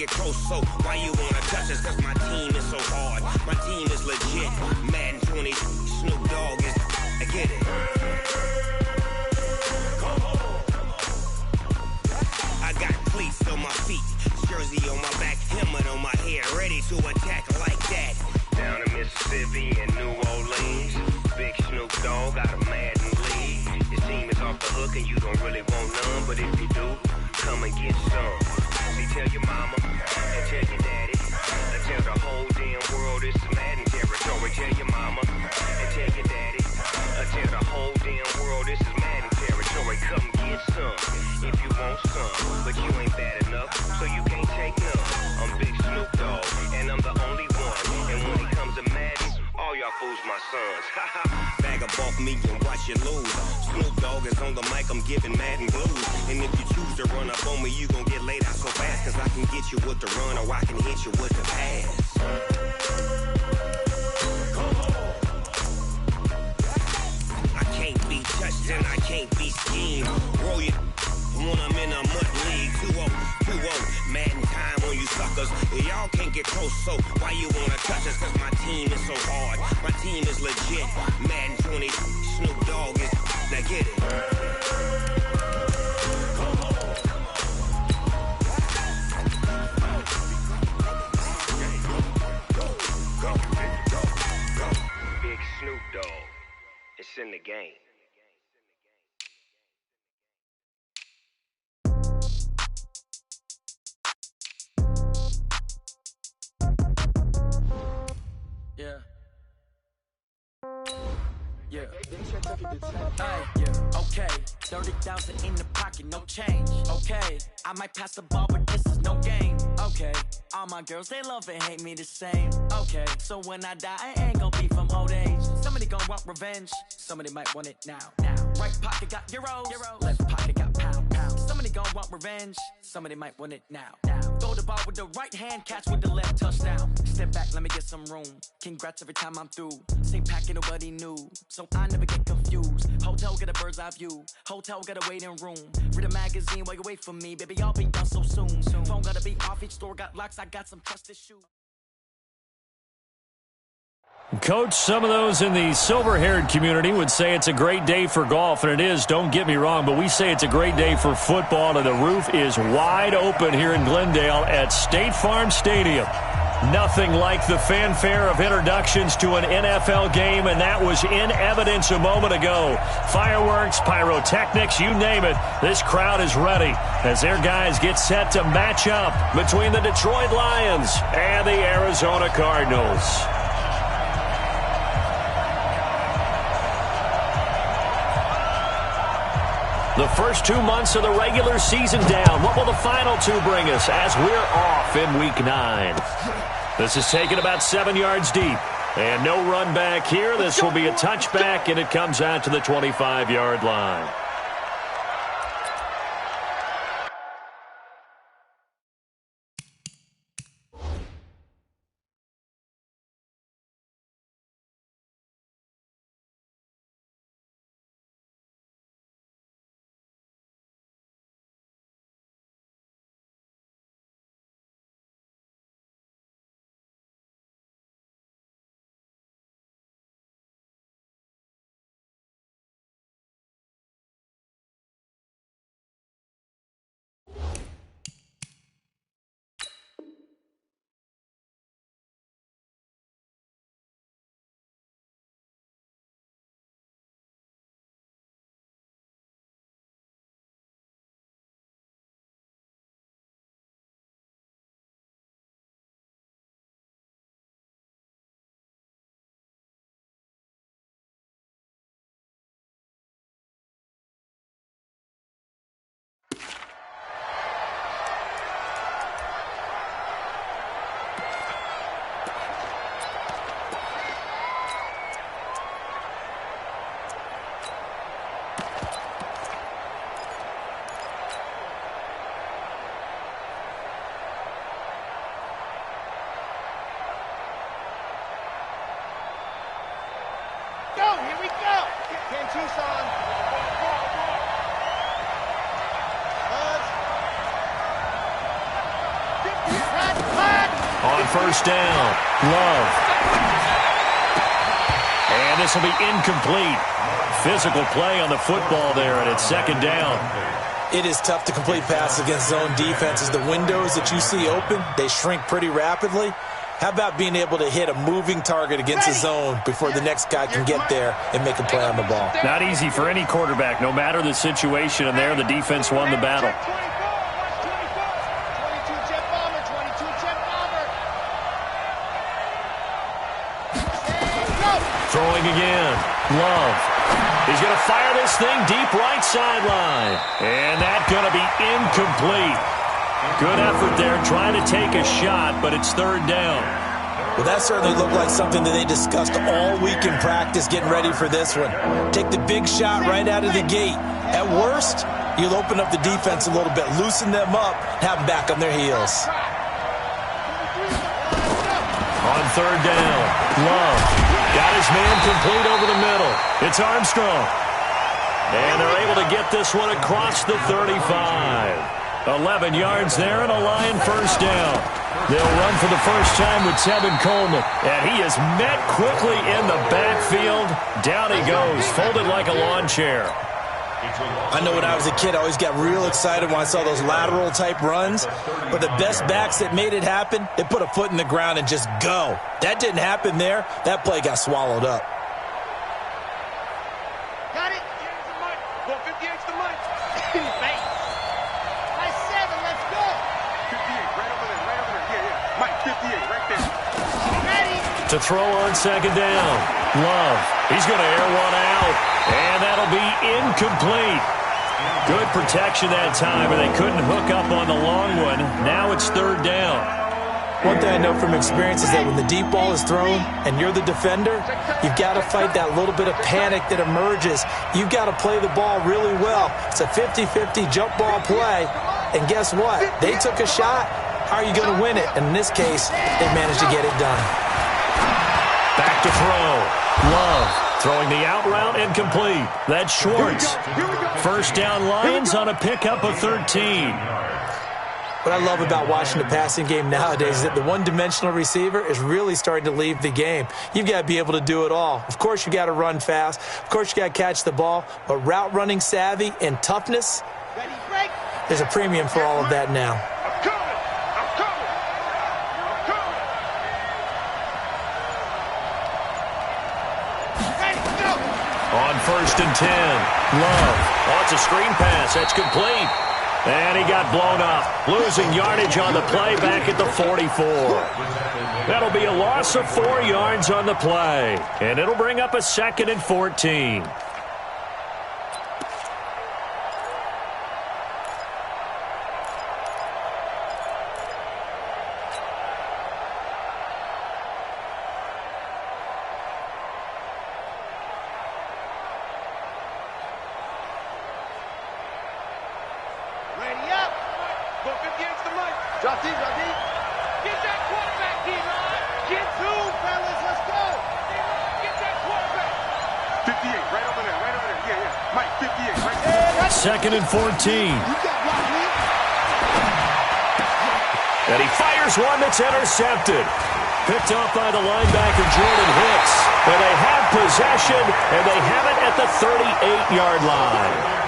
get close, so why you wanna touch us? Cause my team is so hard. My team is legit. Madden 20, Snoop Dogg is, I get it. I got cleats on my feet, jersey on my back, helmet on my head, ready to attack like that. Down in Mississippi and New Orleans, big Snoop Dogg got a Madden league. His team is off the hook and you don't really want none, but if you do, come and get some. See, tell your mama and tell your daddy, and tell the whole damn world this is Madden territory. Tell your mama and tell your daddy, and tell the whole damn world this is Madden territory. Come get some if you want some, but you ain't bad enough, so you can't take none. I'm Big Snoop Dogg, and I'm the only one. And when it comes to Madden, all y'all fools my sons. Bag of off me and watch you lose. Snoop Dogg is on the mic, I'm giving Madden blues. And if you choose to run up on me, you gon' get laid out so fast. Cause I can get you with the run or I can hit you with the pass. I can't be touched and I can't be schemed. Roll you when I'm in a mud league. 2-0, 2-0, Madden time on you suckers. Y'all can't get close, so why you wanna touch us? Cause my team is so hard. My team is legit. Madden 20, Snoop Dogg is, now get it. Big Snoop Dogg, it's in the game. Yeah. Yeah. Hey, yeah. Okay. 30,000 in the pocket, no change. Okay. I might pass the ball, but this is no game. Okay. All my girls, they love and hate me the same. Okay. So when I die, I ain't gonna be from old age. Somebody gonna want revenge. Somebody might want it now. Right pocket got euros. Left pocket got pound. Somebody gonna want revenge. Somebody might want it now. Throw the ball with the right hand, catch with the left, touchdown. Step back, let me get some room. Congrats every time I'm through. Same packet, nobody knew, so I never get confused. Hotel get a bird's eye view. Hotel got a waiting room. Read a magazine while you wait for me, baby. I'll be done so soon. Phone gotta be off. Each store got locks. I got some trusted shoes. Coach, some of those in the silver-haired community would say it's a great day for golf, and it is, don't get me wrong, but we say it's a great day for football, and the roof is wide open here in Glendale at State Farm Stadium. Nothing like the fanfare of introductions to an NFL game, and that was in evidence a moment ago. Fireworks, pyrotechnics, you name it. This crowd is ready as their guys get set to match up between the Detroit Lions and the Arizona Cardinals. The first 2 months of the regular season down. What will the final two bring us as we're off in Week 9? This is taken about 7 yards deep. And no run back here. This will be a touchback, and it comes out to the 25-yard line. On first down, Love. And this will be incomplete. Physical play on the football there, and it's second down. It is tough to complete passes against zone defenses. The windows that you see open, they shrink pretty rapidly. How about being able to hit a moving target against a zone before the next guy can get there and make a play on the ball? Not easy for any quarterback, no matter the situation, and there the defense won the battle. Throwing again, Love. He's going to fire this thing deep right sideline. And that's going to be incomplete. Good effort there trying to take a shot, but it's third down. Well, that certainly looked like something that they discussed all week in practice getting ready for this one. Take the big shot right out of the gate. At worst, you'll open up the defense a little bit, loosen them up, have them back on their heels. On third down, Love. Got his man complete over the middle. It's Armstrong. And they're able to get this one across the 35. 11 yards there and a Lion first down. They'll run for the first time with Tevin Coleman. And he is met quickly in the backfield. Down he goes, folded like a lawn chair. I know when I was a kid, I always got real excited when I saw those lateral-type runs. But the best backs that made it happen, they put a foot in the ground and just go. That didn't happen there. That play got swallowed up. Got it. Here's the mic. 158's the mic. Bang. Nice 7. Let's go. 58, right over there. Right over there. Yeah. Mike, 58, right there. Ready. To throw on second down. Love. He's going to air one out. And that'll be incomplete. Good protection that time, but they couldn't hook up on the long one. Now it's third down. One thing I know from experience is that when the deep ball is thrown and you're the defender, you've got to fight that little bit of panic that emerges. You've got to play the ball really well. It's a 50-50 jump ball play. And guess what? They took a shot. How are you going to win it? And in this case, they managed to get it done. Back to throw. Love. Throwing the out route incomplete. That's Schwartz. First down Lions on a pickup of 13. What I love about watching the passing game nowadays is that the one-dimensional receiver is really starting to leave the game. You've got to be able to do it all. Of course, you got to run fast. Of course, you got to catch the ball. But route running savvy and toughness, there's a premium for all of that now. On first and 10, Love. Oh, it's a screen pass. That's complete. And he got blown up. Losing yardage on the play back at the 44. That'll be a loss of 4 yards on the play. And it'll bring up a second and 14. Second and 14. And he fires one that's intercepted. Picked off by the linebacker, Jordan Hicks. But they have possession, and they have it at the 38-yard line.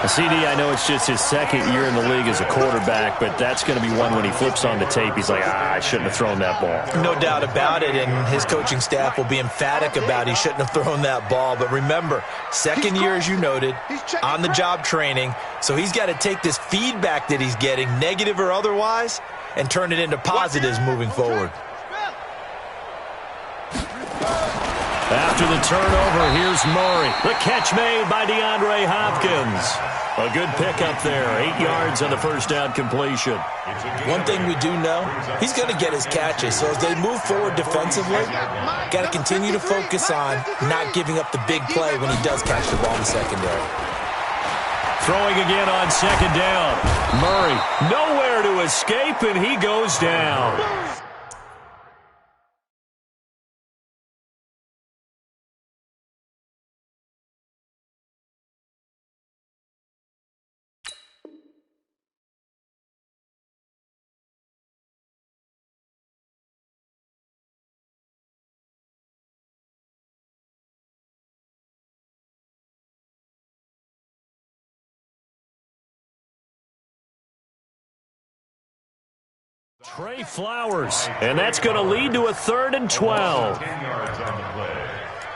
CD, I know it's just his second year in the league as a quarterback, but that's going to be one when he flips on the tape. He's like, I shouldn't have thrown that ball. No doubt about it, and his coaching staff will be emphatic about he shouldn't have thrown that ball. But remember, second year, as you noted, on-the-job training, so he's got to take this feedback that he's getting, negative or otherwise, and turn it into positives moving forward. After the turnover, here's Murray. The catch made by DeAndre Hopkins. A good pickup there. 8 yards on the first down completion. One thing we do know, he's going to get his catches. So as they move forward defensively, got to continue to focus on not giving up the big play when he does catch the ball in the secondary. Throwing again on second down. Murray, nowhere to escape, and he goes down. Trey Flowers, and that's going to lead to a 3rd and 12. 10 yards on the play.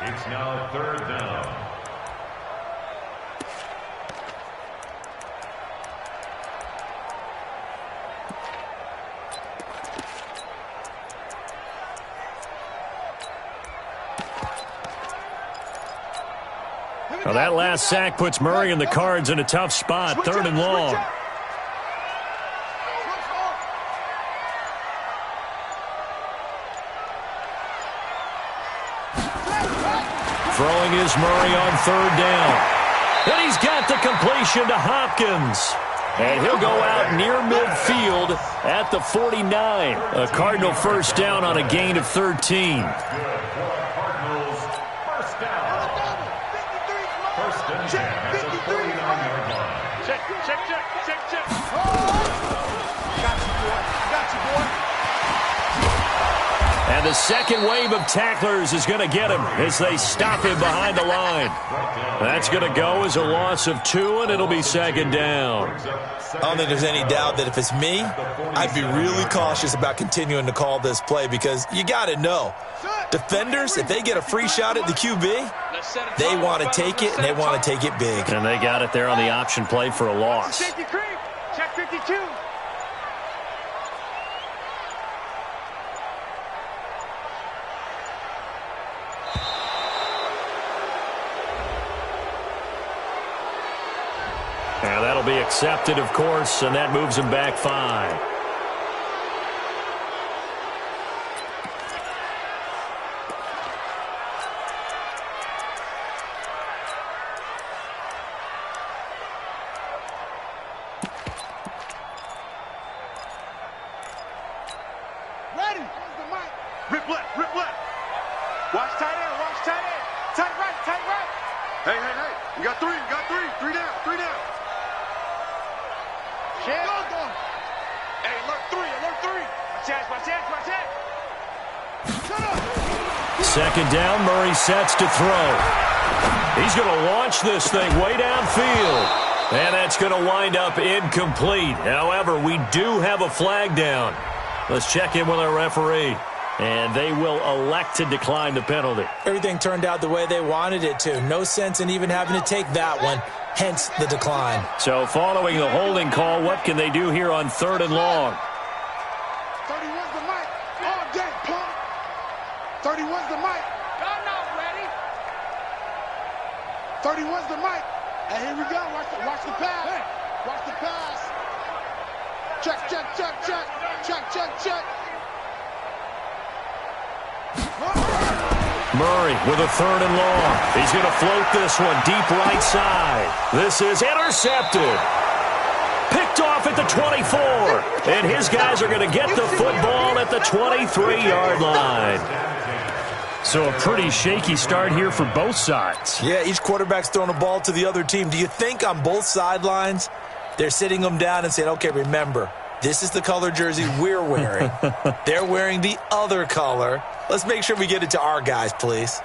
It's now 3rd down. Well, that last sack puts Murray and the Cards in a tough spot, 3rd and long. Throwing is Murray on 3rd down. And he's got the completion to Hopkins. And he'll go out near midfield at the 49. A Cardinal first down on a gain of 13. Cardinals first down. First and 10 at the 49-yard line. Check. Got you, boy. And the second wave of tacklers is going to get him as they stop him behind the line. That's going to go as a loss of 2, and it'll be 2nd down. I don't think there's any doubt that if it's me, I'd be really cautious about continuing to call this play because you got to know, defenders, if they get a free shot at the QB, they want to take it, and they want to take it big. And they got it there on the option play for a loss. Check 52. And that'll be accepted, of course, and that moves him back 5. Ready. Rip left. Watch tight end. Tight right. Hey. You got 3. 3 down. Shit. Go. Hey, alert 3. Watch that. Shut up. 2nd down, Murray sets to throw. He's going to launch this thing way downfield. And that's going to wind up incomplete. However, we do have a flag down. Let's check in with our referee. And they will elect to decline the penalty. Everything turned out the way they wanted it to. No sense in even having to take that one, hence the decline. So following the holding call, what can they do here on 3rd and long? 31's the mic. All day, punk. 31's the mic. Y'all not ready. 31's the mic. And here we go. Watch the pass. Hey. Watch the pass. Check. Murray with a 3rd and long. He's going to float this one deep right side. This is intercepted. Picked off at the 24. And his guys are going to get the football at the 23-yard line. So a pretty shaky start here for both sides. Yeah, each quarterback's throwing a ball to the other team. Do you think on both sidelines they're sitting them down and saying, okay, remember, this is the color jersey we're wearing. They're wearing the other color. Let's make sure we get it to our guys, please.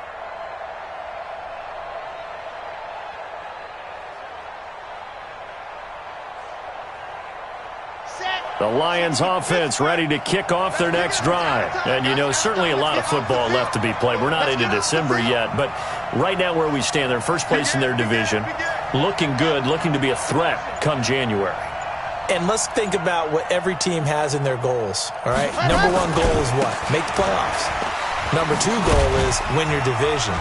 The Lions offense ready to kick off their next drive. And, you know, certainly a lot of football left to be played. We're not into December yet, but right now where we stand, they're first place in their division. Looking good, looking to be a threat come January. And let's think about what every team has in their goals, all right? Number 1 goal is what? Make the playoffs. Number 2 goal is win your division.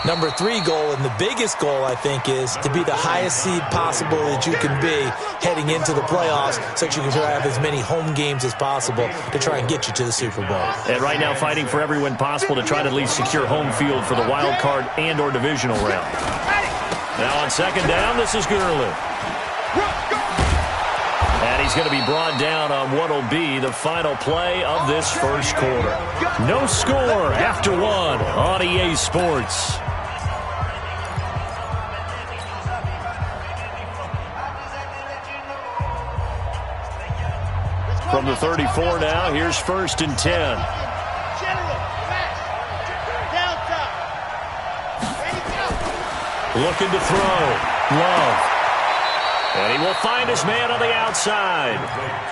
Number 3 goal, and the biggest goal, I think, is to be the highest seed possible that you can be heading into the playoffs so that you can have as many home games as possible to try and get you to the Super Bowl. And right now fighting for every win possible to try to at least secure home field for the wild card and or divisional round. Now on 2nd down, this is Gurley. And he's going to be brought down on what will be the final play of this first quarter. No score after 1 on EA Sports. From the 34 now, here's 1st and 10. Looking to throw. Love. And he will find his man on the outside.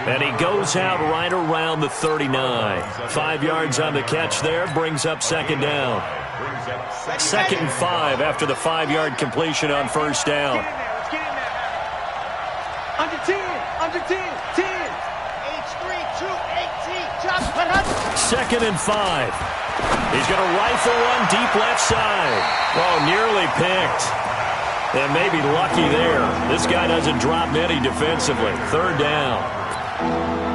And he goes out right around the 39. 5 yards on the catch there, brings up second down. 2nd and 5 after the 5-yard completion on first down. Under 10, under 10, 10. H3, 2, 18, 2nd and 5. He's going to rifle one deep left side. Oh, nearly picked. And maybe lucky there. This guy doesn't drop many defensively. 3rd down.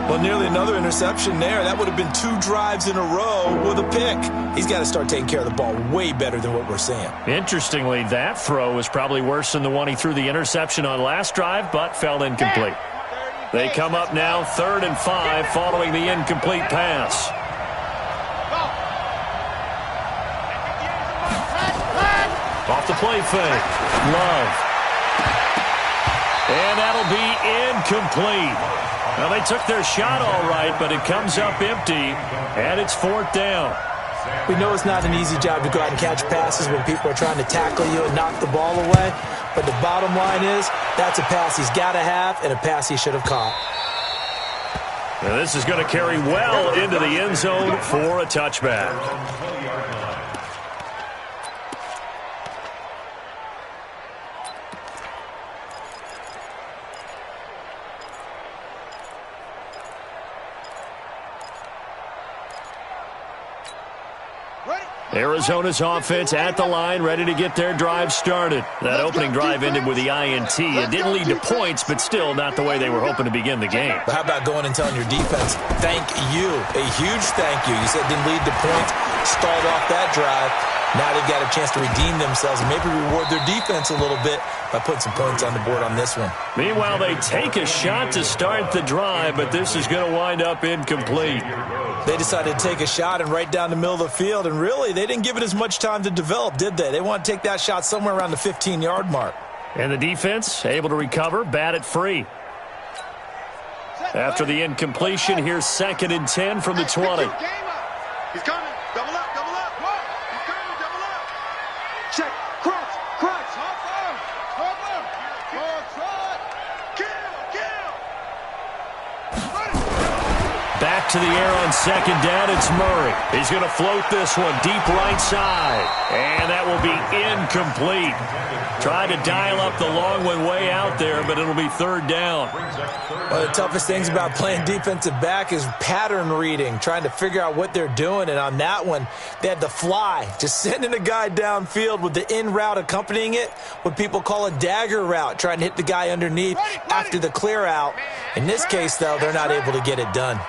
Well, nearly another interception there. That would have been 2 drives in a row with a pick. He's got to start taking care of the ball way better than what we're seeing. Interestingly, that throw was probably worse than the one he threw the interception on last drive, but fell incomplete. They come up now 3rd and 5 following the incomplete pass. Off the play fake. Love. And that'll be incomplete. Well, they took their shot all right, but it comes up empty, and it's 4th down. We know it's not an easy job to go out and catch passes when people are trying to tackle you and knock the ball away, but the bottom line is that's a pass he's got to have and a pass he should have caught. And this is going to carry well into the end zone for a touchback. Arizona's offense at the line, ready to get their drive started. That opening drive ended with the INT. It didn't lead to points, but still not the way they were hoping to begin the game. But how about going and telling your defense, thank you, a huge thank you. You said didn't lead to points, stalled off that drive. Now they've got a chance to redeem themselves and maybe reward their defense a little bit by putting some points on the board on this one. Meanwhile, they take a shot to start the drive, but this is going to wind up incomplete. They decided to take a shot and right down the middle of the field, and really, they didn't give it as much time to develop, did they? They want to take that shot somewhere around the 15-yard mark. And the defense able to recover, bat it free. After the incompletion, here's 2nd and 10 from the 20. He's coming. Double up, double up. He's coming, double up. Check. Crunch, crunch. Hop up. Kill. Back to the air on 2nd down. It's Murray. He's going to float this one deep right side. And that will be incomplete. Tried to dial up the long one way out there, but it'll be 3rd down. One of the toughest things about playing defensive back is pattern reading, trying to figure out what they're doing. And on that one, they had the fly, just sending a guy downfield with the in route accompanying it, what people call a dagger route, trying to hit the guy underneath after the clear out. In this case, though, they're not able to get it done.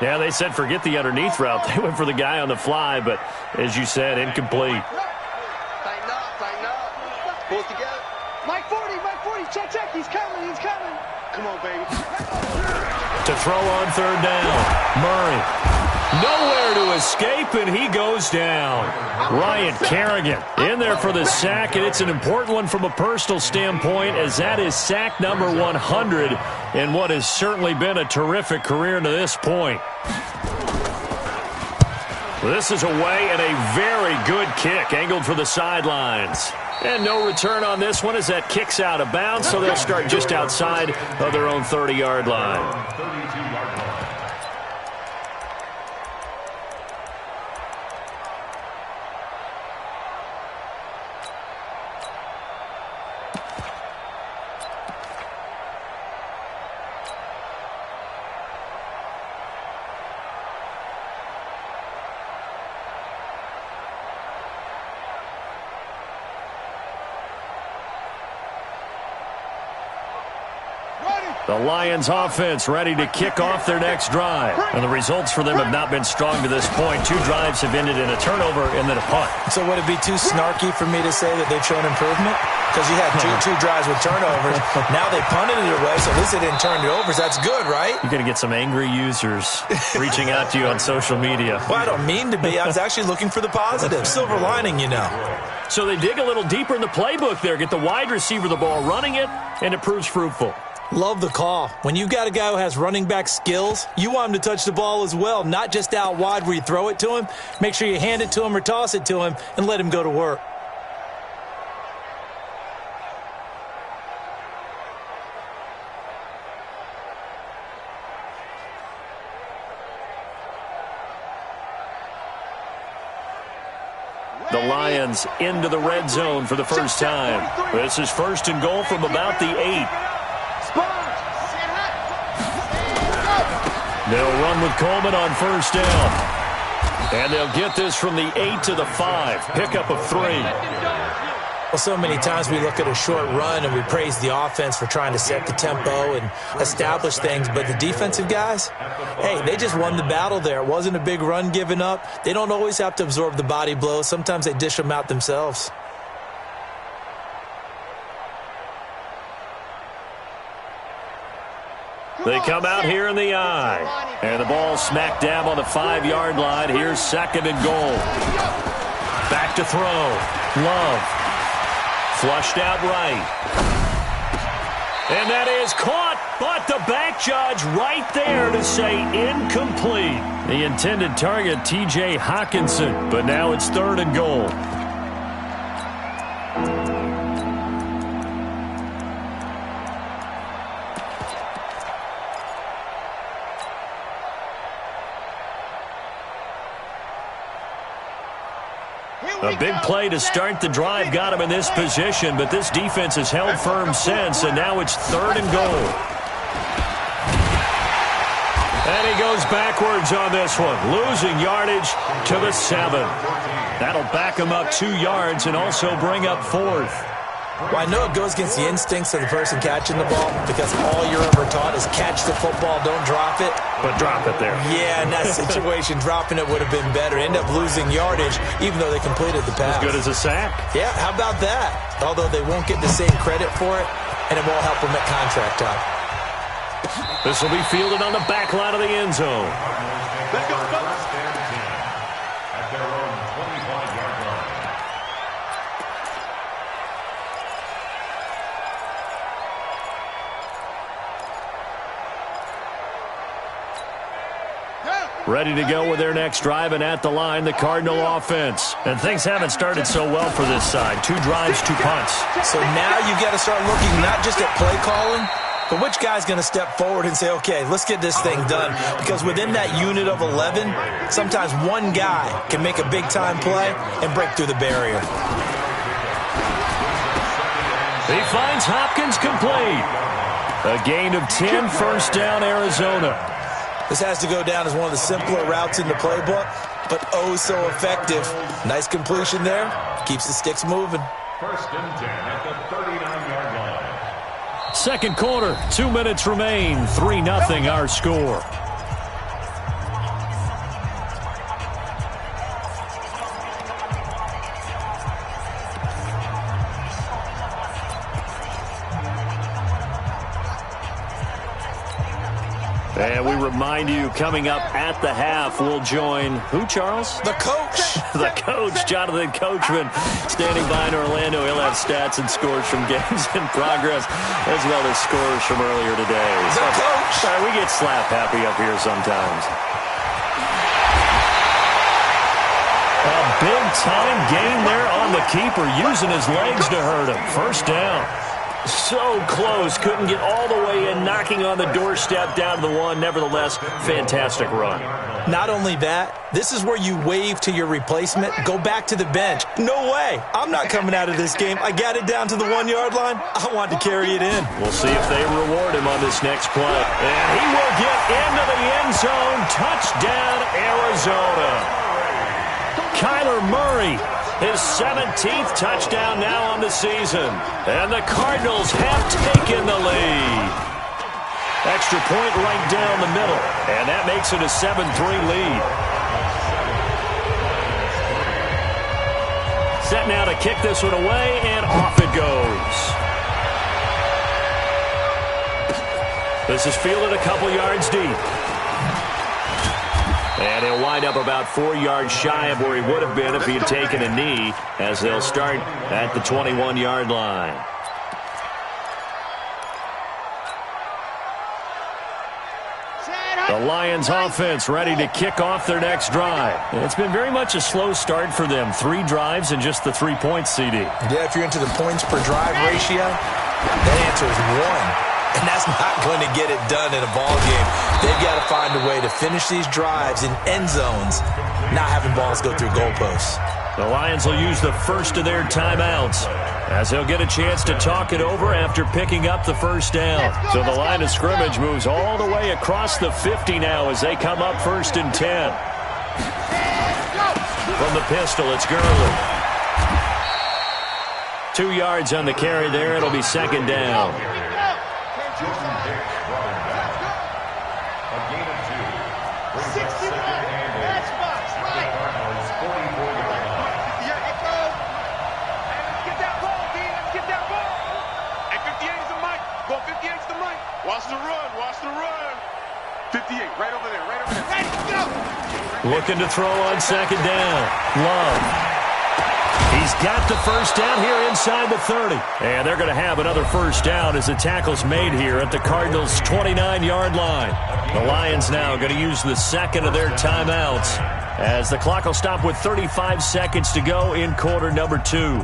Yeah, they said forget the underneath route. They went for the guy on the fly, but as you said, incomplete. Tighten up. Pull it together. Mike 40, check. He's coming. Come on, baby. To throw on 3rd down. Murray. Nowhere to escape, and he goes down. Ryan Kerrigan in there for the sack, and it's an important one from a personal standpoint, as that is sack number 100 in what has certainly been a terrific career to this point. This is away and a very good kick, angled for the sidelines. And no return on this one as that kicks out of bounds, so they'll start just outside of their own 30-yard line. The Lions offense ready to kick off their next drive. And the results for them have not been strong to this point. 2 drives have ended in a turnover and then a punt. So would it be too snarky for me to say that they've shown improvement? Because you had two drives with turnovers. Now they punted it away, so at least they didn't turn it over. So that's good, right? You're going to get some angry users reaching out to you on social media. Well, I don't mean to be. I was actually looking for the positive. Silver lining, you know. So they dig a little deeper in the playbook there, get the wide receiver the ball, running it, and it proves fruitful. Love the call. When you've got a guy who has running back skills, you want him to touch the ball as well, not just out wide where you throw it to him. Make sure you hand it to him or toss it to him and let him go to work. The Lions into the red zone for the first time. This is 1st and goal from about the 8. They'll run with Coleman on 1st down. And they'll get this from the 8 to the 5. Pickup of 3. Well, so many times we look at a short run and we praise the offense for trying to set the tempo and establish things, but the defensive guys, hey, they just won the battle there. It wasn't a big run given up. They don't always have to absorb the body blows. Sometimes they dish them out themselves. They come out here in the eye. And the ball smacked down on the 5-yard line. Here's 2nd and goal. Back to throw. Love. Flushed out right. And that is caught, but the back judge right there to say incomplete. The intended target, T.J. Hawkinson, but now it's 3rd and goal. A big play to start the drive got him in this position, but this defense has held firm since, and now it's 3rd and goal. And he goes backwards on this one, losing yardage to the 7. That'll back him up 2 yards and also bring up 4th. Well, I know it goes against the instincts of the person catching the ball because all you're ever taught is catch the football, don't drop it. But drop it there. Yeah, in that situation, dropping it would have been better. End up losing yardage, even though they completed the pass. As good as a sack. Yeah, how about that? Although they won't get the same credit for it, and it won't help them at contract time. This will be fielded on the back line of the end zone. At their own 25-yard line. Ready to go with their next drive, and at the line, the Cardinal offense. And things haven't started so well for this side. 2 drives, 2 punts. So now you got to start looking not just at play calling, but which guy's going to step forward and say, okay, let's get this thing done. Because within that unit of 11, sometimes one guy can make a big-time play and break through the barrier. He finds Hopkins complete. A gain of 10, 1st down, Arizona. This has to go down as one of the simpler routes in the playbook, but oh so effective. Nice completion there. Keeps the sticks moving. 1st and 10 at the 39-yard line. 2nd quarter, 2 minutes remain. 3-0 our score. And we remind you, coming up at the half, we'll join who, Charles? The coach. The coach, Jonathan Coachman, standing by in Orlando. He'll have stats and scores from games in progress, as well as scores from earlier today. The coach. Sorry, we get slap happy up here sometimes. A big-time gain there on the keeper, using his legs to hurt him. 1st down. So close, couldn't get all the way in, knocking on the doorstep down to the 1. Nevertheless, fantastic run. Not only that, this is where you wave to your replacement, go back to the bench. No way, I'm not coming out of this game. I got it down to the 1-yard line. I want to carry it in. We'll see if they reward him on this next play. And he will get into the end zone. Touchdown, Arizona. Kyler Murray. His 17th touchdown now on the season. And the Cardinals have taken the lead. Extra point right down the middle. And that makes it a 7-3 lead. Set now to kick this one away, and off it goes. This is fielded a couple yards deep. And he'll wind up about 4 yards shy of where he would have been if he had taken a knee, as they'll start at the 21-yard line. The Lions offense ready to kick off their next drive. It's been very much a slow start for them. 3 drives and just the 3 points, CD. Yeah, if you're into the points per drive ratio, that answer is 1. And that's not going to get it done in a ball game. They've got to find a way to finish these drives in end zones, not having balls go through goalposts. The Lions will use the first of their timeouts as they'll get a chance to talk it over after picking up the first down. So the line of scrimmage moves all the way across the 50 now as they come up 1st and 10. From the pistol, it's Gurley. 2 yards on the carry there. It'll be 2nd down. Watch the run. 58, right over there. Ready, go! Looking to throw on 2nd down. Love. He's got the first down here inside the 30. And they're going to have another first down as the tackle's made here at the Cardinals' 29-yard line. The Lions now going to use the second of their timeouts as the clock will stop with 35 seconds to go in quarter number 2.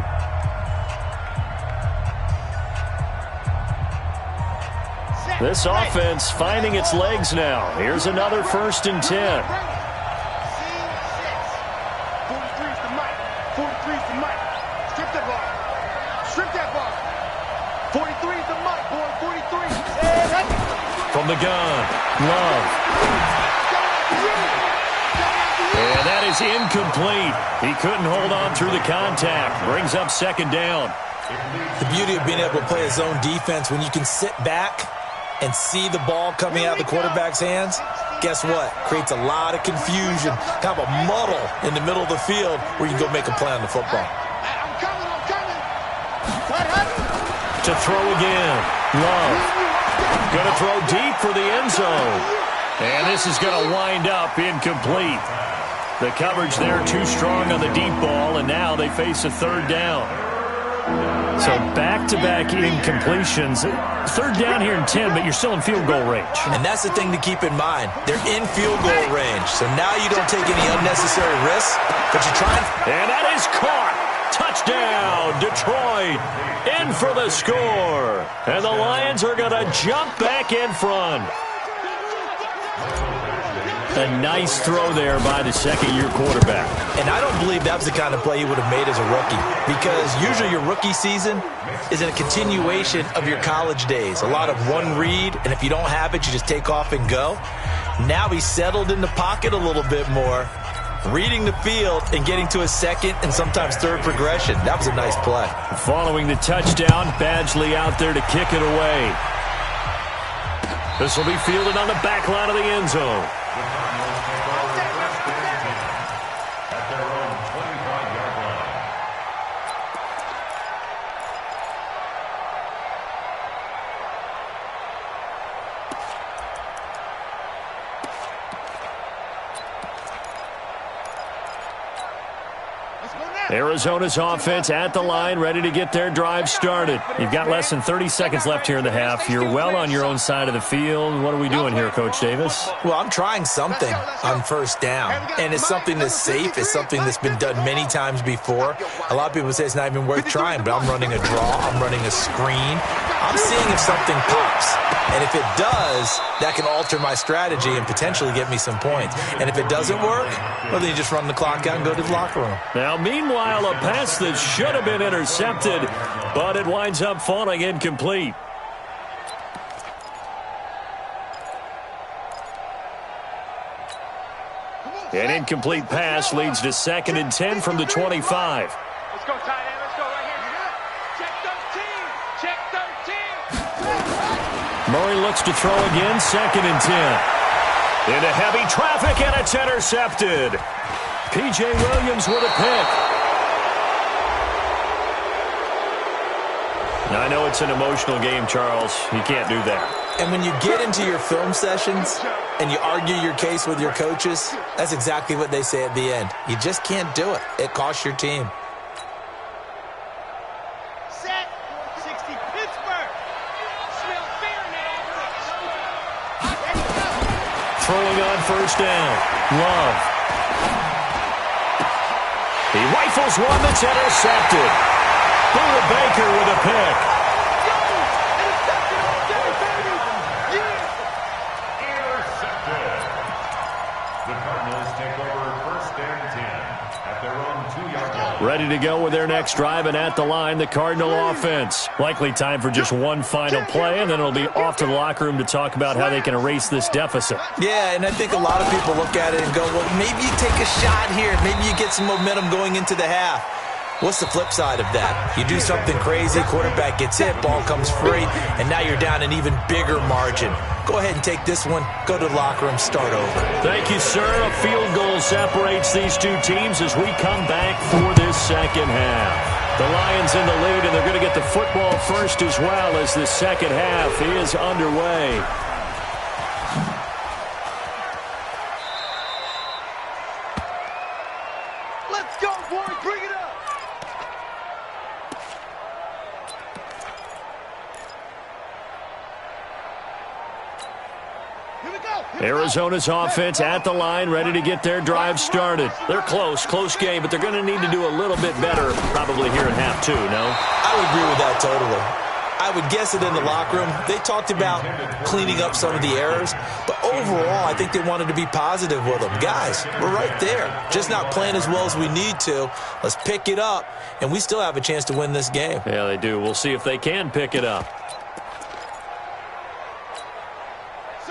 This offense finding its legs now. Here's another 1st and 10. 43's the mic. 43's the mic. Strip that ball. Strip that ball. 43's the mic, boy. 43. From the gun, Love. And that is incomplete. He couldn't hold on through the contact. Brings up 2nd down. The beauty of being able to play a zone defense, when you can sit back and see the ball coming out of the quarterback's hands, guess what? Creates a lot of confusion, kind of a muddle in the middle of the field where you can go make a play on the football. I'm coming. To throw again, Love. Going to throw deep for the end zone. And this is going to wind up incomplete. The coverage there too strong on the deep ball, and now they face a 3rd down. So back-to-back incompletions. 3rd down here in 10, but you're still in field goal range. And that's the thing to keep in mind. They're in field goal range. So now you don't take any unnecessary risks, but you're trying. And that is caught. Touchdown, Detroit. In for the score. And the Lions are going to jump back in front. A nice throw there by the second-year quarterback. And I don't believe that was the kind of play he would have made as a rookie, because usually your rookie season is in a continuation of your college days. A lot of one read, and if you don't have it, you just take off and go. Now he's settled in the pocket a little bit more, reading the field and getting to a second and sometimes third progression. That was a nice play. Following the touchdown, Badgley out there to kick it away. This will be fielded on the back line of the end zone. At their own 25-yard line. Arizona's offense at the line, ready to get their drive started. You've got less than 30 seconds left here in the half. You're well on your own side of the field. What are we doing here, Coach Davis? Well, I'm trying something on 1st down, and it's something that's safe. It's something that's been done many times before. A lot of people say it's not even worth trying, but I'm running a draw. I'm running a screen. I'm seeing if something pops, and if it does, that can alter my strategy and potentially get me some points. And if it doesn't work, well, then you just run the clock out and go to the locker room. Now, meanwhile, a pass that should have been intercepted, but it winds up falling incomplete. An incomplete pass leads to 2nd and 10 from the 25. Let's go, tight end. Let's go right here. Check 13. Check 13. Murray looks to throw again, 2nd and 10. Into heavy traffic, and it's intercepted. P.J. Williams with a pick. Now, I know it's an emotional game, Charles. You can't do that. And when you get into your film sessions and you argue your case with your coaches, that's exactly what they say at the end. You just can't do it. It costs your team. Set. 60 Pittsburgh. Smell fear now. Throwing on 1st down. Love. He rifles one that's intercepted. Buda Baker with a pick. Intercepted. The Cardinals take over 1st and 10 at their own 2-yard line. Ready to go with their next drive, and at the line, the Cardinal offense. Likely time for just one final play, and then it'll be off to the locker room to talk about how they can erase this deficit. Yeah, and I think a lot of people look at it and go, well, maybe you take a shot here. Maybe you get some momentum going into the half. What's the flip side of that? You do something crazy, quarterback gets hit, ball comes free, and now you're down an even bigger margin. Go ahead and take this one, go to the locker room, start over. Thank you, sir. A field goal separates these two teams as we come back for this second half. The Lions in the lead, and they're going to get the football first as well as the second half is underway. Let's go, boys. Bring it up. Arizona's offense at the line, ready to get their drive started. They're close game, but they're going to need to do a little bit better probably here in half two, no? I would agree with that totally. I would guess it in the locker room. They talked about cleaning up some of the errors, but overall, I think they wanted to be positive with them. Guys, we're right there. Just not playing as well as we need to. Let's pick it up, and we still have a chance to win this game. Yeah, they do. We'll see if they can pick it up.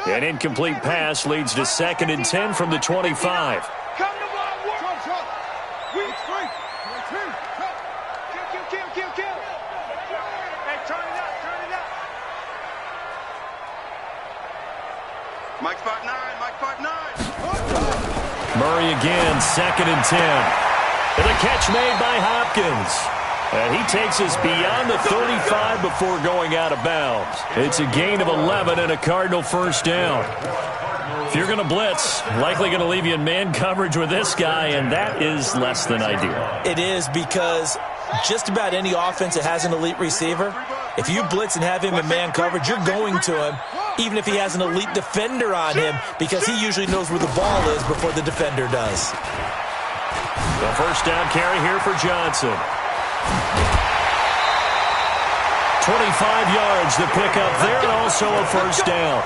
An incomplete pass leads to 2nd and 10 from the 25. Come to my work. Weak free. Kill. Hey, turn it up. Mike's 5'9". Murray again, 2nd and 10. And a catch made by Hopkins. And he takes us beyond the 35 before going out of bounds. It's a gain of 11 and a Cardinal first down. If you're going to blitz, likely going to leave you in man coverage with this guy, and that is less than ideal. It is, because just about any offense that has an elite receiver, if you blitz and have him in man coverage, you're going to him, even if he has an elite defender on him, because he usually knows where the ball is before the defender does. The first down carry here for Johnson. 25 yards to pick up there, and also a first down.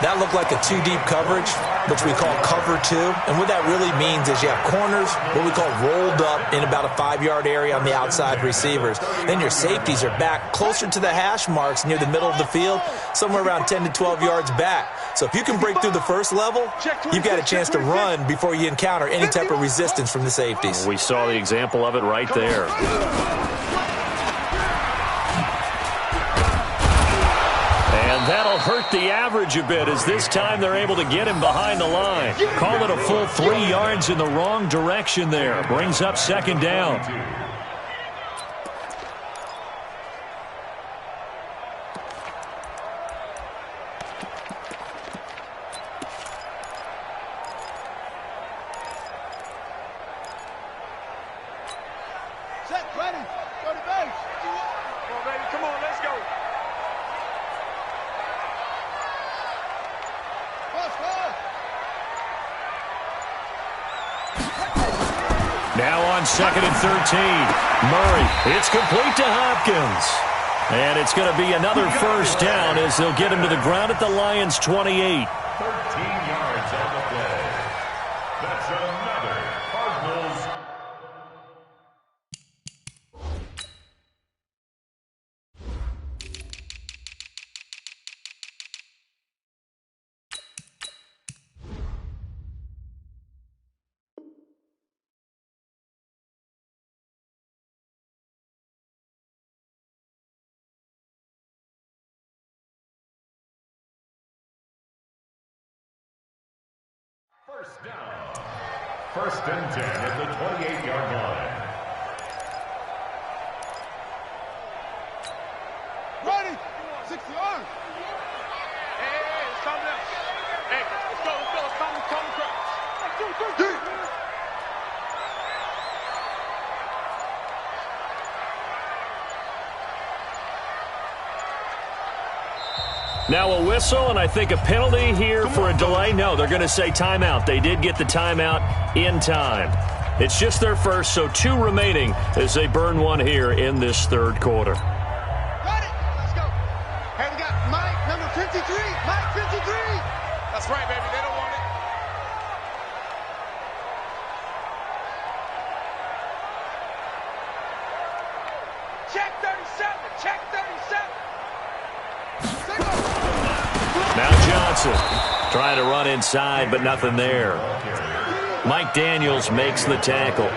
That looked like a two-deep coverage, which we call cover two. And what that really means is you have corners, what we call rolled up in about a 5-yard area on the outside receivers. Then your safeties are back closer to the hash marks near the middle of the field, somewhere around 10 to 12 yards back. So if you can break through the first level, you've got a chance to run before you encounter any type of resistance from the safeties. We saw the example of it right there. And that'll hurt the average a bit, as this time they're able to get him behind the line. Call it a full 3 yards in the wrong direction there. Brings up 2nd down. Set, ready. Go to base. Come on, baby. Come on, let's go. Now on 2nd and 13. Murray, it's complete to Hopkins. And it's going to be another first down as they'll get him to the ground at the Lions' 28. 13 yards on the play. That's another Cardinals. First down. 1st and 10 at the 28-yard line. Ready. 60 yards. Hey, it's coming up. Hey, let's go. It's coming across. 1, 2, 3. Now a whistle, and I think a penalty here for a delay. No, they're going to say timeout. They did get the timeout in time. It's just their first, so 2 remaining as they burn one here in this 3rd quarter. Got it. Let's go. Hey, we got Mike, number 53. Mike, 53. That's right, baby. They don't want it. Trying to run inside, but nothing there. Mike Daniels makes the tackle.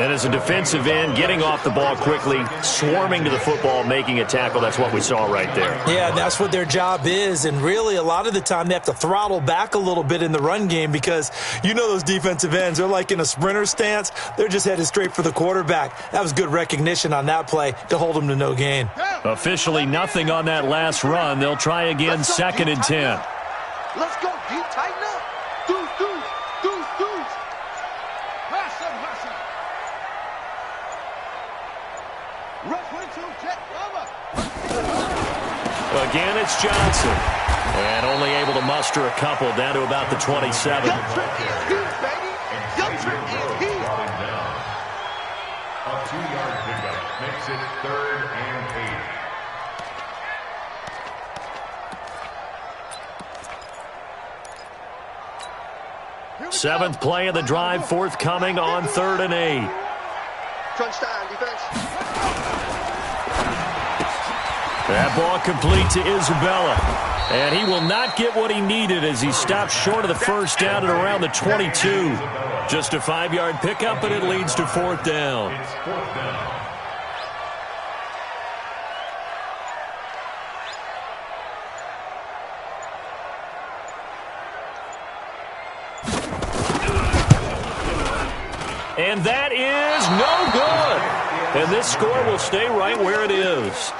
And as a defensive end, getting off the ball quickly, swarming to the football, making a tackle, that's what we saw right there. Yeah, that's what their job is. And really, a lot of the time, they have to throttle back a little bit in the run game because you know those defensive ends, they're like in a sprinter stance. They're just headed straight for the quarterback. That was good recognition on that play to hold them to no gain. Officially nothing on that last run. They'll try again, 2nd and 10. Let's go, deep, tighten up. Deuce. Pass him. Rush 22, jet, cover. Again, it's Johnson. And only able to muster a couple down to about the 27. Young Trent is here, baby. Young Trent is here. A 2-yard pickup makes it 3rd and 8. Seventh play of the drive forthcoming on 3rd and 8. Crunch time, defense. That ball complete to Isabella. And he will not get what he needed as he stopped short of the first down at around the 22. Just a 5-yard pickup, and it leads to 4th down. It's 4th down. And that is no good. And this score will stay right where it is.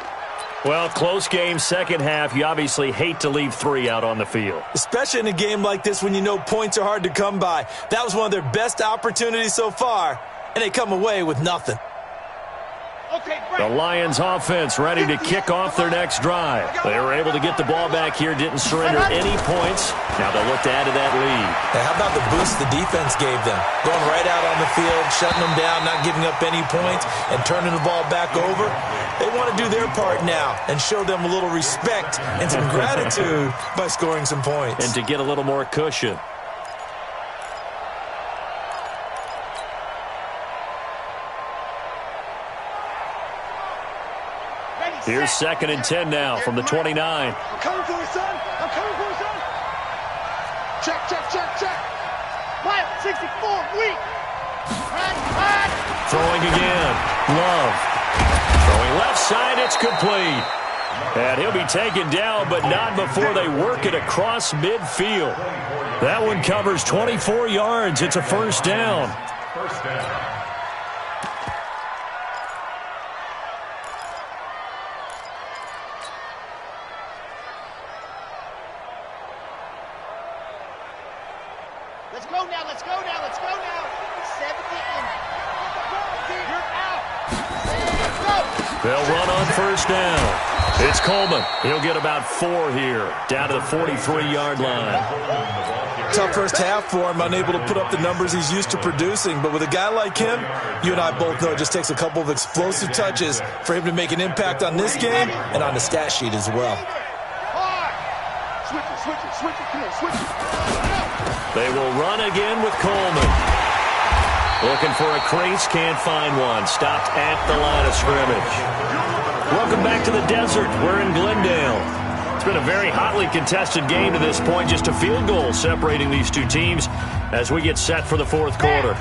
Well, close game, second half. You obviously hate to leave 3 out on the field. Especially in a game like this when you know points are hard to come by. That was one of their best opportunities so far, and they come away with nothing. The Lions offense ready to kick off their next drive. They were able to get the ball back here, didn't surrender any points. Now they'll look to add to that lead. Now, how about the boost the defense gave them? Going right out on the field, shutting them down, not giving up any points, and turning the ball back over. They want to do their part now and show them a little respect and some gratitude by scoring some points. And to get a little more cushion. Here's 2nd and 10 now from the 29. I'm coming for you, son. Check. Mile 64, weak. Right. Throwing again. Love. Throwing left side, it's complete. And he'll be taken down, but not before they work it across midfield. That one covers 24 yards. It's a 1st down. First down. Let's go now. 70 and you're out. Go. They'll run on 1st down. It's Coleman. He'll get about 4 here, down to the 43-yard line. Tough first half for him, unable to put up the numbers he's used to producing. But with a guy like him, you and I both know it just takes a couple of explosive touches for him to make an impact on this game and on the stat sheet as well. Switch it. Come on, switch it. They will run again with Coleman. Looking for a crease, can't find one. Stopped at the line of scrimmage. Welcome back to the desert. We're in Glendale. It's been a very hotly contested game to this point. Just a field goal separating these two teams as we get set for the 4th quarter.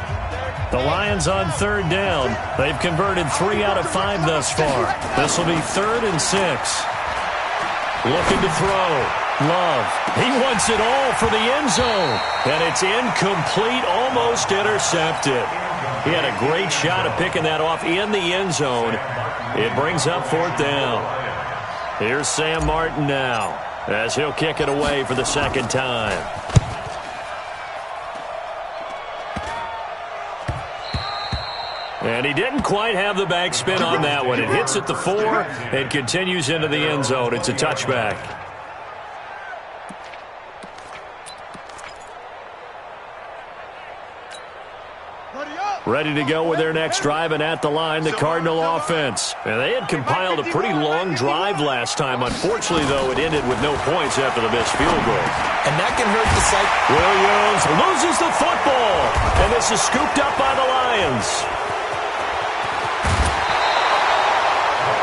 The Lions on 3rd down. They've converted 3 out of 5 thus far. This will be 3rd and 6. Looking to throw. Love. He wants it all for the end zone. And it's incomplete, almost intercepted. He had a great shot at picking that off in the end zone. It brings up 4th down. Here's Sam Martin now as he'll kick it away for the 2nd time. And he didn't quite have the backspin on that one. It hits at the 4 and continues into the end zone. It's a touchback. Ready to go with their next drive, and at the line, the Cardinal offense. And they had compiled a pretty long drive last time. Unfortunately, though, it ended with no points after the missed field goal. And that can hurt the site. Williams loses the football, and this is scooped up by the Lions.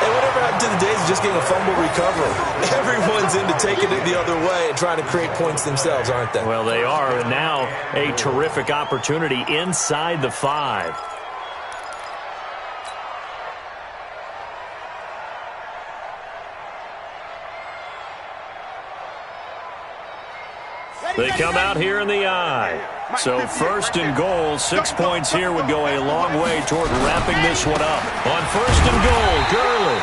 Hey, whatever happened to the days of just getting a fumble recovery? Everyone's into taking it the other way and trying to create points themselves, aren't they? Well, they are, and now a terrific opportunity inside the 5. They come out here in the I. So first and goal, 6 points here would go a long way toward wrapping this one up. On first and goal, Gurley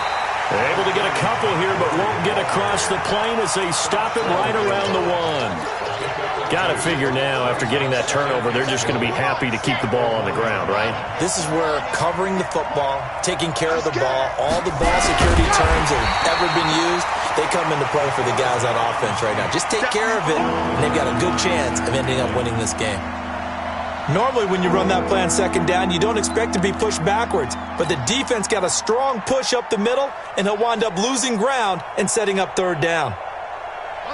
able to get a couple here, but won't get across the plane as they stop it right around the 1. Got to figure now, after getting that turnover, they're just going to be happy to keep the ball on the ground, right? This is where covering the football, taking care of the ball, all the ball security terms that have ever been used, they come into play for the guys on offense right now. Just take care of it, and they've got a good chance of ending up winning this game. Normally, when you run that play on second down, you don't expect to be pushed backwards. But the defense got a strong push up the middle, and he'll wind up losing ground and setting up third down.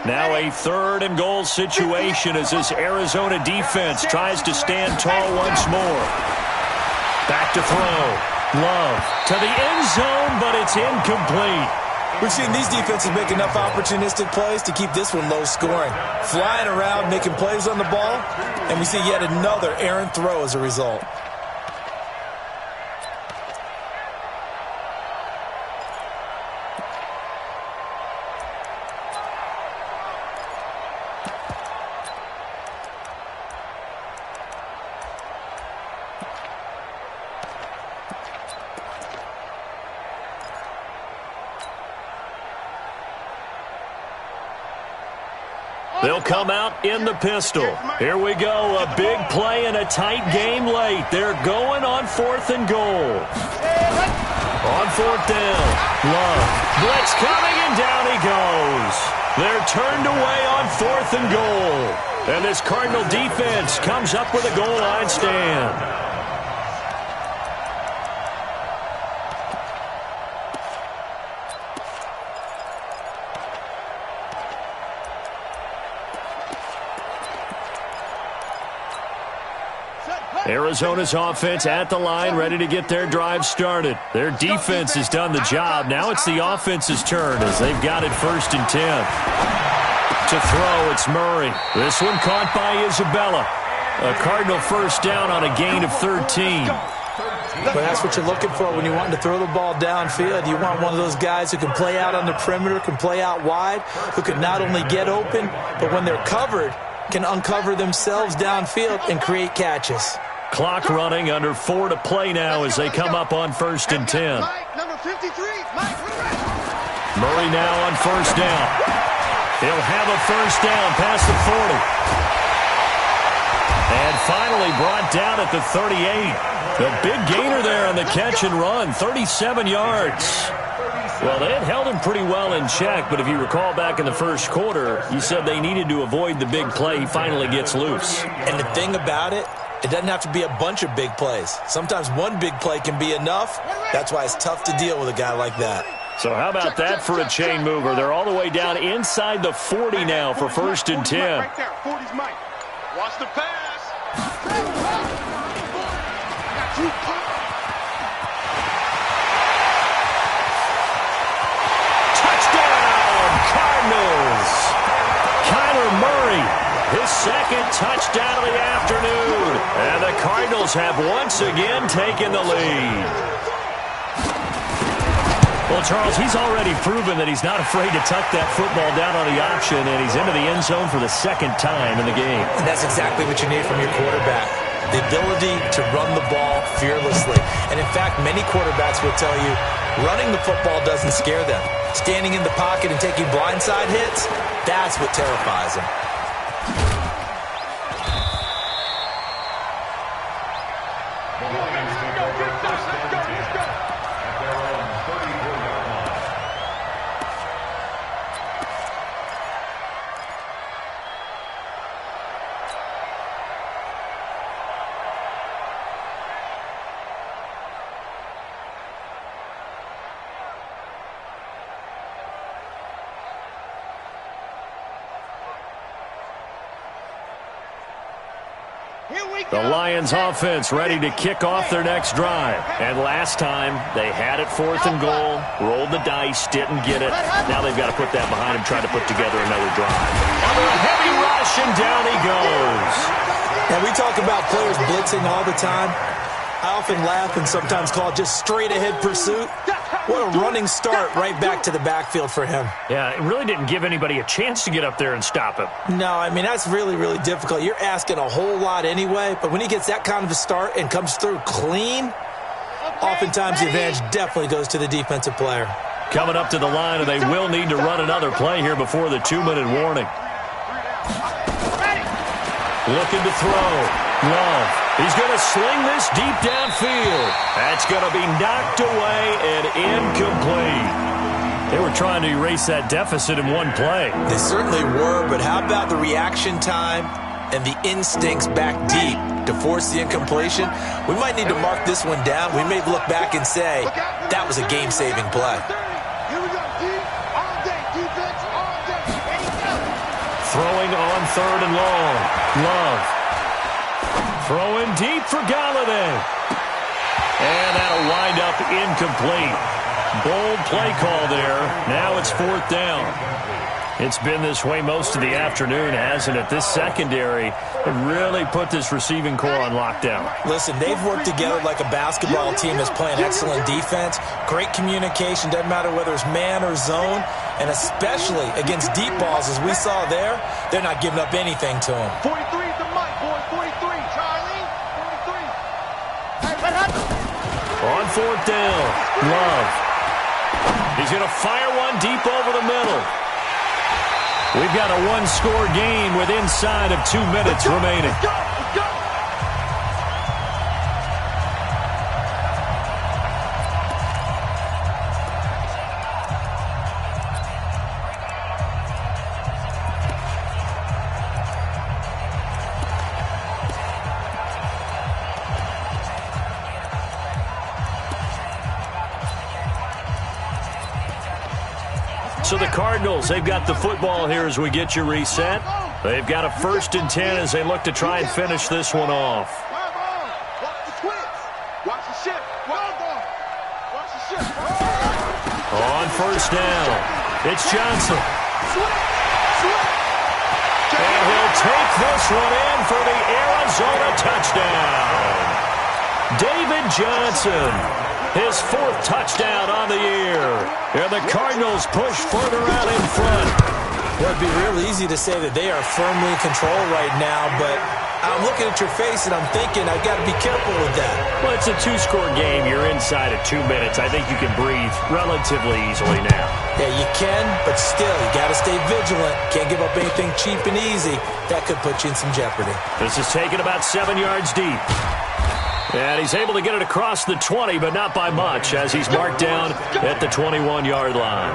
Now a third and goal situation as this Arizona defense tries to stand tall once more. Back to throw. Love to the end zone, but it's incomplete. We've seen these defenses make enough opportunistic plays to keep this one low scoring. Flying around, making plays on the ball, and we see yet another errant throw as a result. They'll come out in the pistol. Here we go, a big play in a tight game late. They're going on fourth and goal. On fourth down, Love. Blitz coming, and down he goes. They're turned away on fourth and goal. And this Cardinal defense comes up with a goal line stand. Arizona's offense at the line, ready to get their drive started. Their defense has done the job. Now it's the offense's turn as they've got it first and 10. To throw, it's Murray. This one caught by Isabella. A Cardinal first down on a gain of 13. But that's what you're looking for when you want to throw the ball downfield. You want one of those guys who can play out on the perimeter, can play out wide, who can not only get open, but when they're covered, can uncover themselves downfield and create catches. Clock running, under 4 to play now as they come up on first and 10. Murray now on first down. He'll have a first down past the 40. And finally brought down at the 38. The big gainer there on the catch and run, 37 yards. Well, they had held him pretty well in check, but if you recall back in the first quarter, you said they needed to avoid the big play. He finally gets loose. And the thing about it, it doesn't have to be a bunch of big plays. Sometimes one big play can be enough. That's why it's tough to deal with a guy like that. So how about that for a chain mover? They're all the way down inside the 40 now for first and 10. Right there, 40's Mike. Watch the pass. Touchdown, Cardinals! Kyler Murray, his second touchdown of the afternoon. And the Cardinals have once again taken the lead. Well, Charles, he's already proven that he's not afraid to tuck that football down on the option, and he's into the end zone for the second time in the game. And that's exactly what you need from your quarterback. The ability to run the ball fearlessly. And in fact, many quarterbacks will tell you running the football doesn't scare them. Standing in the pocket and taking blindside hits, that's what terrifies them. The Lions offense ready to kick off their next drive. And last time, they had it 4th and goal, rolled the dice, didn't get it. Now they've got to put that behind them, try to put together another drive. Under a heavy rush, and down he goes. And we talk about players blitzing all the time. I often laugh and sometimes call it just straight-ahead pursuit. What a running start right back to the backfield for him. Yeah, it really didn't give anybody a chance to get up there and stop him. No, I mean, that's really, really difficult. You're asking a whole lot anyway, but when he gets that kind of a start and comes through clean, oftentimes the advantage definitely goes to the defensive player. Coming up to the line, and they will need to run another play here before the 2-minute warning. Looking to throw. Love. He's going to sling this deep downfield. That's going to be knocked away and incomplete. They were trying to erase that deficit in one play. They certainly were, but how about the reaction time and the instincts back deep to force the incompletion? We might need to mark this one down. We may look back and say that was a game-saving play. Throwing on 3rd and long. Love. Throwing deep for Galladay. And that'll wind up incomplete. Bold play call there. Now it's 4th down. It's been this way most of the afternoon, hasn't it? This secondary really put this receiving core on lockdown. Listen, they've worked together like a basketball team that's playing excellent defense. Great communication, doesn't matter whether it's man or zone. And especially against deep balls, as we saw there, they're not giving up anything to them. 43 is the mic, boy. 43. Charlie, 43. On 4th down, Love. He's going to fire one deep over the middle. We've got a one-score game with inside of 2 minutes remaining. Let's go. So the Cardinals, they've got the football here as we get you reset. They've got a 1st and 10 as they look to try and finish this one off. Watch the twins. Watch the ship. Watch the ship. On 1st down, it's Johnson. And he'll take this one in for the Arizona touchdown. David Johnson, his 4th touchdown on the year. And the Cardinals push further out in front. Well, it'd be real easy to say that they are firmly in control right now, but I'm looking at your face and I'm thinking I've got to be careful with that. Well, it's a 2-score game. You're inside of 2 minutes. I think you can breathe relatively easily now. Yeah, you can, but still, you got to stay vigilant. Can't give up anything cheap and easy. That could put you in some jeopardy. This is taken about 7 yards deep. And he's able to get it across the 20, but not by much, as he's marked down at the 21-yard line.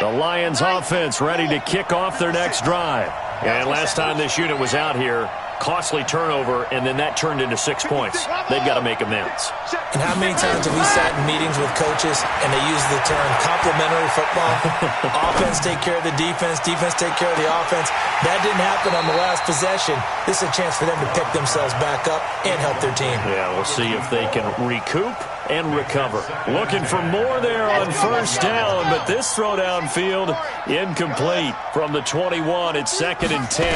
The Lions offense ready to kick off their next drive. And last time this unit was out here, costly turnover, and then that turned into 6 points. They've got to make amends. And how many times have we sat in meetings with coaches and they use the term complementary football? Offense take care of the defense, defense take care of the offense. That didn't happen on the last possession. This is a chance for them to pick themselves back up and help their team. Yeah, we'll see if they can recoup and recover. Looking for more there on 1st down, but this throw downfield incomplete from the 21. It's 2nd and 10.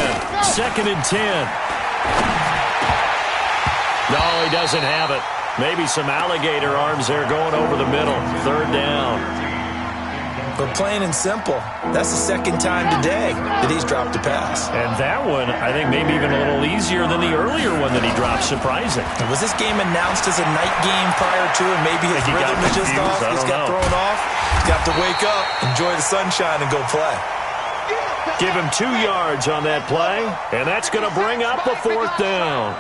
2nd and 10. No, he doesn't have it. Maybe some alligator arms there going over the middle. 3rd down. But plain and simple, that's the 2nd time today that he's dropped a pass. And that one, I think, maybe even a little easier than the earlier one that he dropped. Surprising. Was this game announced as a night game prior to it? Maybe his rhythm is just off. He's got thrown off. He's got to wake up, enjoy the sunshine, and go play. Give him 2 yards on that play, and that's going to bring up a 4th down.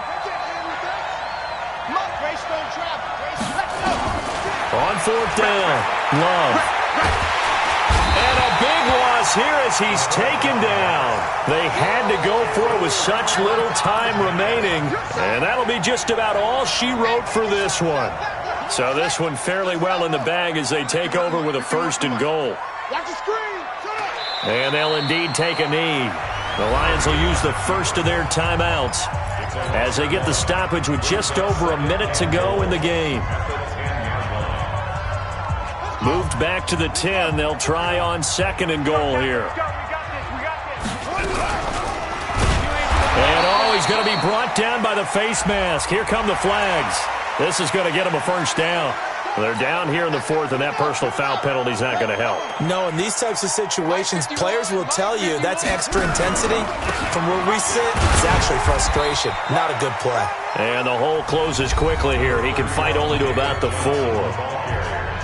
On 4th down, Love. And a big loss here as he's taken down. They had to go for it with such little time remaining, and that'll be just about all she wrote for this one. So this one fairly well in the bag as they take over with a 1st and goal. Watch the screen. Shut up. And they'll indeed take a knee. The Lions will use the first of their timeouts as they get the stoppage with just over a minute to go in the game. Moved back to the 10. They'll try on 2nd and goal here. And he's going to be brought down by the face mask. Here come the flags. This is going to get him a 1st down. They're down here in the 4th, and that personal foul penalty is not going to help. No, in these types of situations, players will tell you that's extra intensity. From where we sit, it's actually frustration. Not a good play. And the hole closes quickly here. He can fight only to about the 4.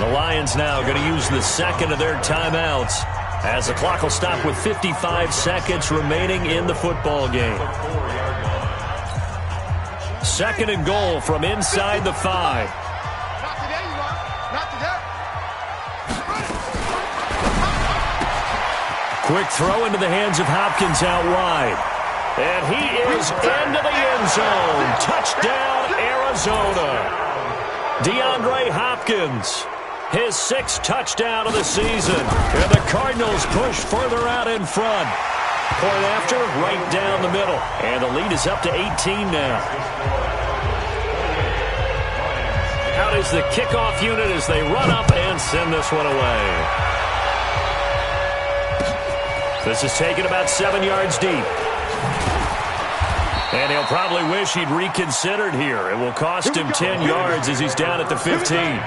The Lions now going to use the 2nd of their timeouts as the clock will stop with 55 seconds remaining in the football game. 2nd and goal from inside the 5. Not today, you are. Not today. Quick throw into the hands of Hopkins out wide. And he is into the end zone. Touchdown, Arizona. DeAndre Hopkins, his 6th touchdown of the season. And the Cardinals push further out in front. Point after, right down the middle. And the lead is up to 18 now. Out is the kickoff unit as they run up and send this one away. This is taken about 7 yards deep. And he'll probably wish he'd reconsidered here. It will cost him 10 yards as he's down at the 15.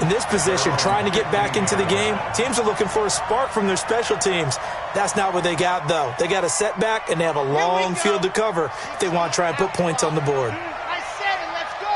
In this position, trying to get back into the game, teams are looking for a spark from their special teams. That's not what they got, though. They got a setback, and they have a long field to cover if they want to try and put points on the board. I said it. Let's go.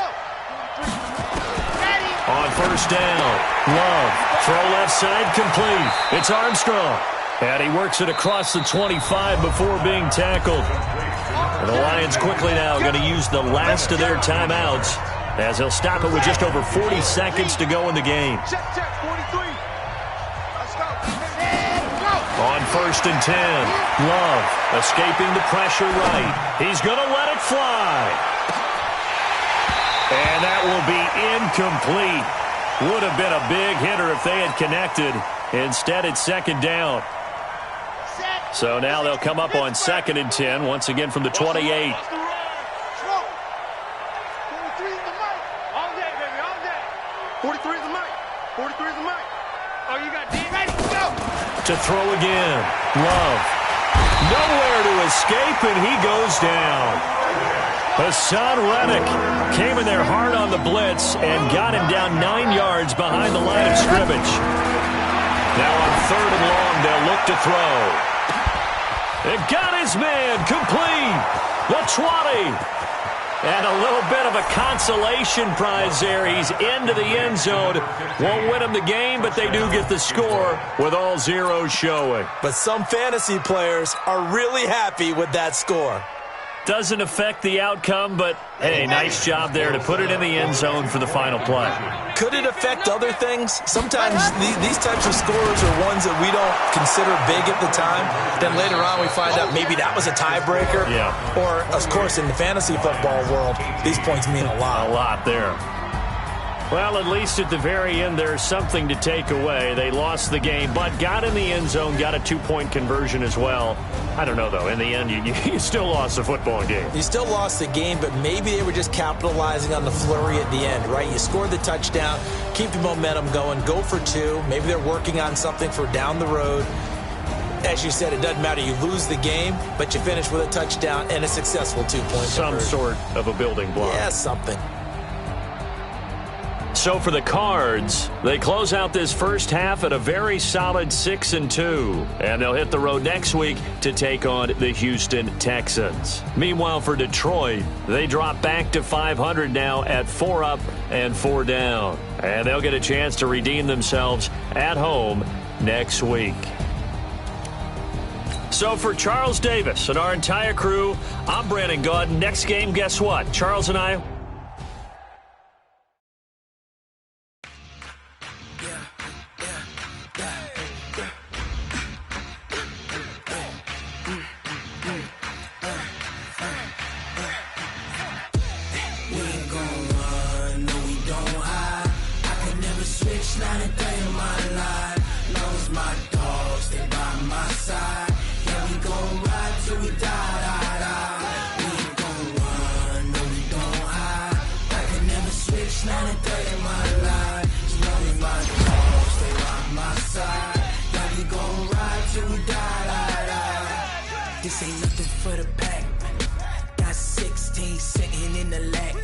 On 1st down, Love, throw left side complete. It's Armstrong. And he works it across the 25 before being tackled. And the Lions quickly now going to use the last of their timeouts as they'll stop it with just over 40 seconds to go in the game. Check, 43. Let's go. On 1st and 10, Love escaping the pressure right. He's going to let it fly. And that will be incomplete. Would have been a big hitter if they had connected. Instead, it's 2nd down. So now they'll come up on 2nd and 10, once again from the 28. 43 is the mic. 43 is the mic. Oh, you got D. Ready, go. To throw again. Love. Nowhere to escape, and he goes down. Hassan Reddick came in there hard on the blitz and got him down 9 yards behind the line of scrimmage. Now on 3rd and long, they'll look to throw. It got his man complete. The 20. And a little bit of a consolation prize there. He's into the end zone. Won't win him the game, but they do get the score with all zeros showing. But some fantasy players are really happy with that score. Doesn't affect the outcome, but, hey, nice job there to put it in the end zone for the final play. Could it affect other things? Sometimes these types of scores are ones that we don't consider big at the time. Then later on we find out maybe that was a tiebreaker. Yeah. Or, of course, in the fantasy football world, these points mean a lot. A lot there. Well, at least at the very end, there's something to take away. They lost the game, but got in the end zone, got a 2-point conversion as well. I don't know, though. In the end, you still lost the football game. You still lost the game, but maybe they were just capitalizing on the flurry at the end, right? You scored the touchdown, keep the momentum going, go for 2. Maybe they're working on something for down the road. As you said, it doesn't matter. You lose the game, but you finish with a touchdown and a successful 2-point conversion. Some sort of a building block. Yeah, something. So for the Cards, they close out this first half at a very solid 6-2. And they'll hit the road next week to take on the Houston Texans. Meanwhile, for Detroit, they drop back to 500 now at 4 up and 4 down. And they'll get a chance to redeem themselves at home next week. So for Charles Davis and our entire crew, I'm Brandon Gaudin. Next game, guess what? Charles and I... 9 and 3 of my life. Long as my dogs stay by my side. Yeah, we gon' ride till we die, die, die. We ain't gon' run, no we don't hide. I can never switch 9 and 3 of my life. As long as my dogs stay by my side. Yeah, we gon' ride till we die, die, die. This ain't nothing for the pack. Got 16 sitting in the lag.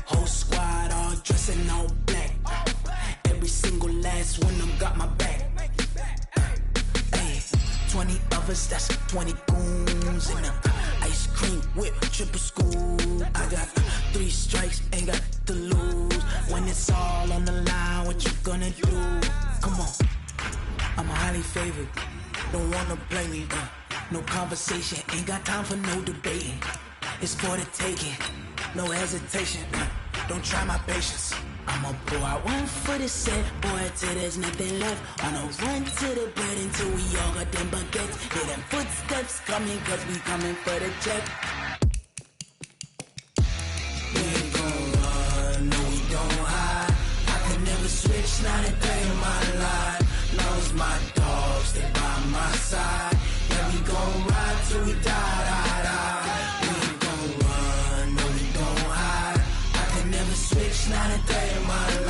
Whole squad all dressing all black. Every single last one of them got my back. Hey, 20 of us, that's 20 goons in the ice cream whip, triple scoop. I got 3 strikes, ain't got to lose. When it's all on the line, what you gonna do? Come on, I'm highly favored. Don't wanna play me, no conversation, ain't got time for no debating. It's for the taking, no hesitation. Don't try my patience. I'ma pour out one for the set, boy, till there's nothing left. On a run to the bread until we all got them baguettes. Hear them footsteps coming, cause we coming for the check. We ain't gon' run, no we don't hide. I can never switch 9 and 3 in my life. Long as my dogs stay by my side. Yeah, we gon' ride till we die, die, die. We ain't gon' run, no we don't hide. I can never switch 9 and 3 in my life.